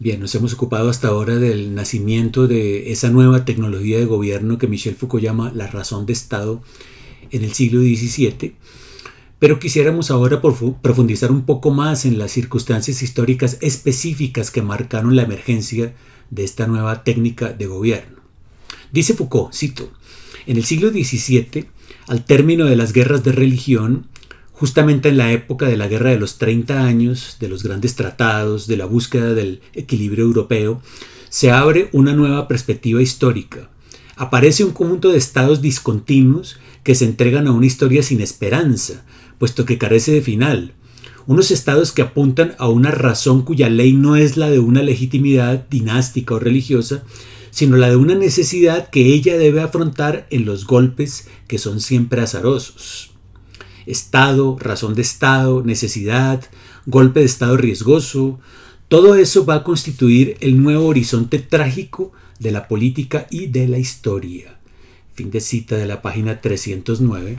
Bien, nos hemos ocupado hasta ahora del nacimiento de esa nueva tecnología de gobierno que Michel Foucault llama la razón de Estado en el siglo XVII, pero quisiéramos ahora profundizar un poco más en las circunstancias históricas específicas que marcaron la emergencia de esta nueva técnica de gobierno. Dice Foucault, cito, en el siglo XVII, al término de las guerras de religión, justamente en la época de la Guerra de los 30 años, de los grandes tratados, de la búsqueda del equilibrio europeo, se abre una nueva perspectiva histórica. Aparece un conjunto de estados discontinuos que se entregan a una historia sin esperanza, puesto que carece de final. Unos estados que apuntan a una razón cuya ley no es la de una legitimidad dinástica o religiosa, sino la de una necesidad que ella debe afrontar en los golpes que son siempre azarosos. Estado, razón de Estado, necesidad, golpe de Estado riesgoso, todo eso va a constituir el nuevo horizonte trágico de la política y de la historia. Fin de cita de la página 309.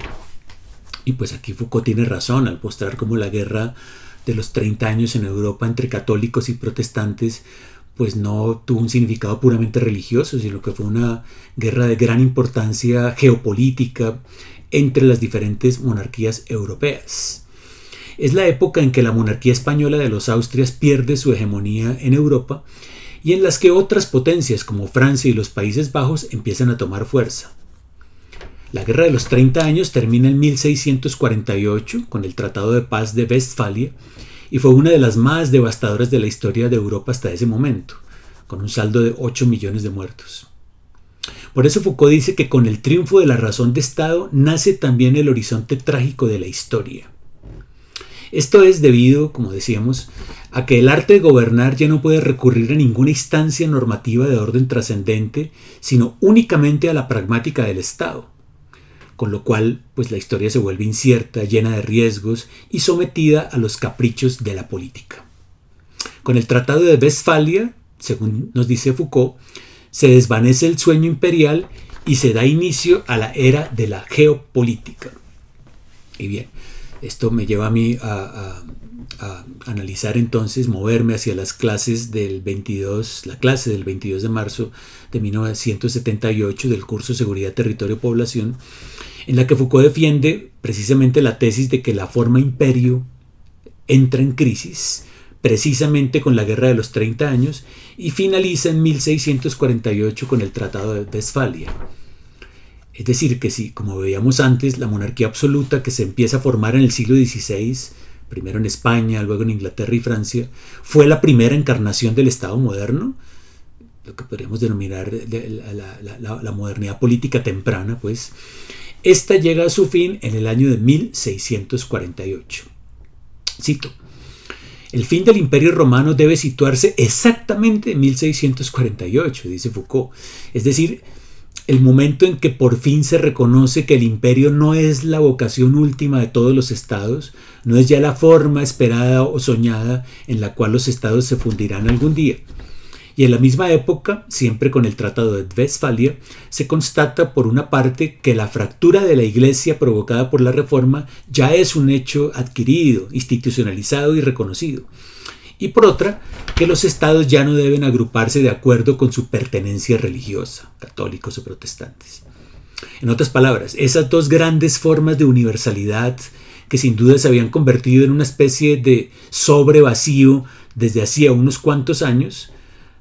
Y pues aquí Foucault tiene razón al mostrar cómo la guerra de los 30 años en Europa entre católicos y protestantes pues no tuvo un significado puramente religioso, sino que fue una guerra de gran importancia geopolítica entre las diferentes monarquías europeas. Es la época en que la monarquía española de los Austrias pierde su hegemonía en Europa y en las que otras potencias como Francia y los Países Bajos empiezan a tomar fuerza. La Guerra de los 30 años termina en 1648 con el Tratado de Paz de Westfalia y fue una de las más devastadoras de la historia de Europa hasta ese momento, con un saldo de 8 millones de muertos. Por eso Foucault dice que con el triunfo de la razón de Estado nace también el horizonte trágico de la historia. Esto es debido, como decíamos, a que el arte de gobernar ya no puede recurrir a ninguna instancia normativa de orden trascendente, sino únicamente a la pragmática del Estado, con lo cual pues la historia se vuelve incierta, llena de riesgos y sometida a los caprichos de la política. Con el Tratado de Westfalia, según nos dice Foucault, se desvanece el sueño imperial y se da inicio a la era de la geopolítica. Y bien, esto me lleva a mí a analizar entonces, moverme hacia las clases del 22, la clase del 22 de marzo de 1978 del curso Seguridad, Territorio, Población, en la que Foucault defiende precisamente la tesis de que la forma imperio entra en crisis precisamente con la Guerra de los 30 años y finaliza en 1648 con el Tratado de Westfalia. Es decir, que si, como veíamos antes, la monarquía absoluta que se empieza a formar en el siglo XVI, primero en España, luego en Inglaterra y Francia, fue la primera encarnación del Estado moderno, lo que podríamos denominar la modernidad política temprana, pues, esta llega a su fin en el año de 1648. Cito. El fin del Imperio Romano debe situarse exactamente en 1648, dice Foucault. Es decir, el momento en que por fin se reconoce que el imperio no es la vocación última de todos los estados, no es ya la forma esperada o soñada en la cual los estados se fundirán algún día. Y en la misma época, siempre con el Tratado de Westfalia, se constata por una parte que la fractura de la Iglesia provocada por la Reforma ya es un hecho adquirido, institucionalizado y reconocido. Y por otra, que los estados ya no deben agruparse de acuerdo con su pertenencia religiosa, católicos o protestantes. En otras palabras, esas dos grandes formas de universalidad que sin duda se habían convertido en una especie de sobrevacío desde hacía unos cuantos años,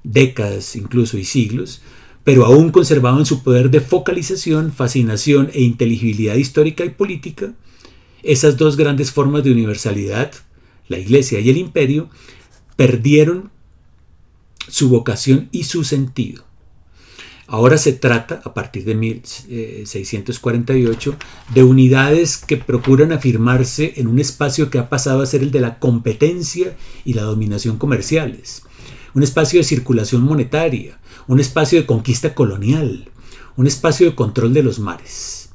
décadas incluso y siglos, pero aún conservaban su poder de focalización, fascinación e inteligibilidad histórica y política, esas dos grandes formas de universalidad, la Iglesia y el imperio, perdieron su vocación y su sentido. Ahora se trata, a partir de 1648, de unidades que procuran afirmarse en un espacio que ha pasado a ser el de la competencia y la dominación comerciales, un espacio de circulación monetaria, un espacio de conquista colonial, un espacio de control de los mares.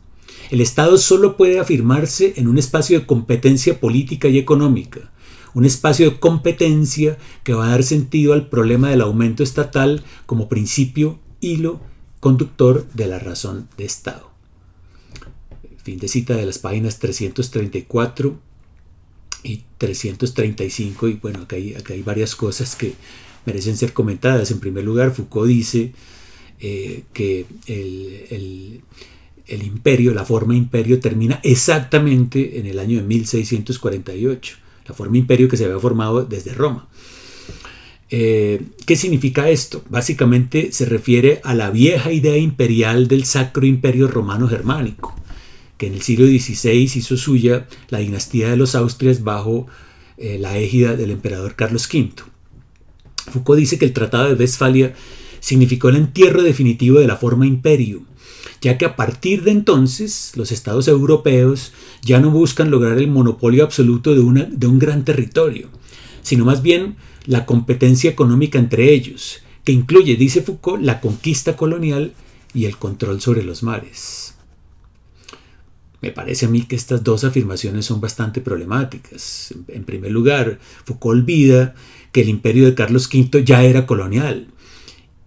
El Estado solo puede afirmarse en un espacio de competencia política y económica, un espacio de competencia que va a dar sentido al problema del aumento estatal como principio, hilo conductor de la razón de Estado. Fin de cita de las páginas 334 y 335, y bueno, acá hay varias cosas que merecen ser comentadas. En primer lugar, Foucault dice que el imperio, la forma imperio, termina exactamente en el año de 1648. La forma imperio que se había formado desde Roma. ¿Qué significa esto? Básicamente se refiere a la vieja idea imperial del Sacro Imperio Romano Germánico, que en el siglo XVI hizo suya la dinastía de los Austrias bajo la égida del emperador Carlos V. Foucault dice que el Tratado de Westfalia significó el entierro definitivo de la forma imperio, ya que a partir de entonces los estados europeos ya no buscan lograr el monopolio absoluto de un gran territorio, sino más bien la competencia económica entre ellos, que incluye, dice Foucault, la conquista colonial y el control sobre los mares. Me parece a mí que estas dos afirmaciones son bastante problemáticas. En primer lugar, Foucault olvida que el imperio de Carlos V ya era colonial,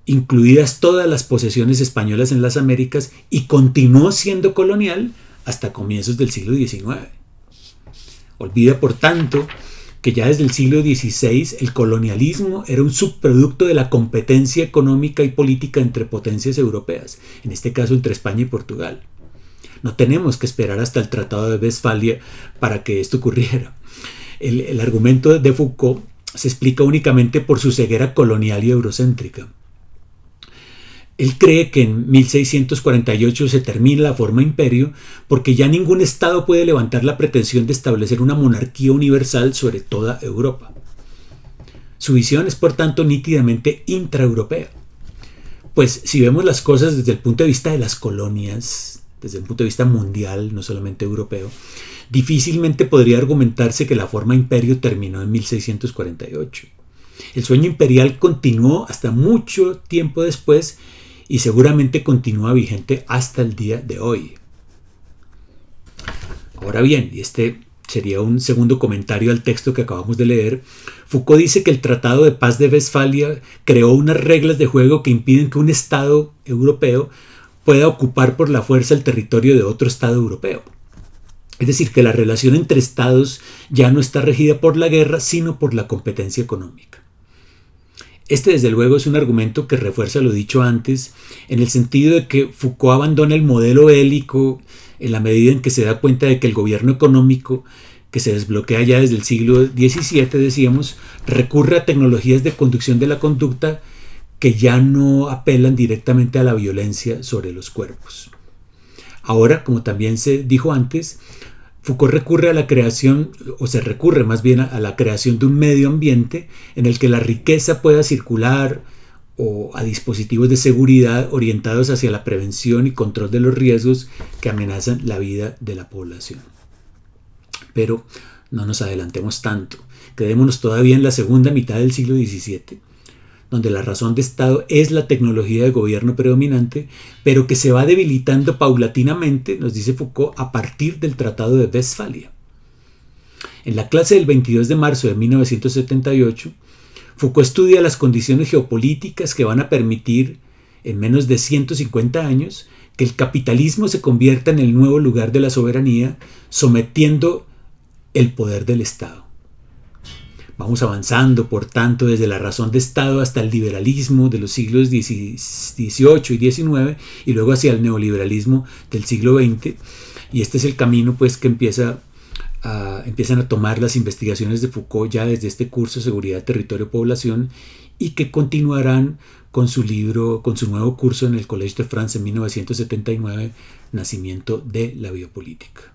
incluidas todas las posesiones españolas en las Américas, y continuó siendo colonial hasta comienzos del siglo XIX. Olvida, por tanto, que ya desde el siglo XVI el colonialismo era un subproducto de la competencia económica y política entre potencias europeas, en este caso entre España y Portugal. No tenemos que esperar hasta el Tratado de Westfalia para que esto ocurriera. El argumento de Foucault se explica únicamente por su ceguera colonial y eurocéntrica. Él cree que en 1648 se termina la forma imperio porque ya ningún estado puede levantar la pretensión de establecer una monarquía universal sobre toda Europa. Su visión es por tanto nítidamente intraeuropea. Pues si vemos las cosas desde el punto de vista de las colonias, desde el punto de vista mundial, no solamente europeo, difícilmente podría argumentarse que la forma imperio terminó en 1648. El sueño imperial continuó hasta mucho tiempo después y seguramente continúa vigente hasta el día de hoy. Ahora bien, y este sería un segundo comentario al texto que acabamos de leer, Foucault dice que el Tratado de Paz de Westfalia creó unas reglas de juego que impiden que un Estado europeo pueda ocupar por la fuerza el territorio de otro Estado europeo. Es decir, que la relación entre Estados ya no está regida por la guerra, sino por la competencia económica. Este, desde luego, es un argumento que refuerza lo dicho antes, en el sentido de que Foucault abandona el modelo bélico en la medida en que se da cuenta de que el gobierno económico, que se desbloquea ya desde el siglo XVII, decíamos, recurre a tecnologías de conducción de la conducta que ya no apelan directamente a la violencia sobre los cuerpos. Ahora, como también se dijo antes, Foucault recurre a la creación, o se recurre más bien a la creación de un medio ambiente en el que la riqueza pueda circular, o a dispositivos de seguridad orientados hacia la prevención y control de los riesgos que amenazan la vida de la población. Pero no nos adelantemos tanto, quedémonos todavía en la segunda mitad del siglo XVII, donde la razón de Estado es la tecnología de gobierno predominante, pero que se va debilitando paulatinamente, nos dice Foucault, a partir del Tratado de Westfalia. En la clase del 22 de marzo de 1978, Foucault estudia las condiciones geopolíticas que van a permitir, en menos de 150 años, que el capitalismo se convierta en el nuevo lugar de la soberanía, sometiendo el poder del Estado. Vamos avanzando, por tanto, desde la razón de Estado hasta el liberalismo de los siglos XVIII y XIX y luego hacia el neoliberalismo del siglo XX. Y este es el camino pues, que empiezan a tomar las investigaciones de Foucault ya desde este curso Seguridad, Territorio, Población, y que continuarán con su nuevo curso en el Collège de France en 1979, Nacimiento de la Biopolítica.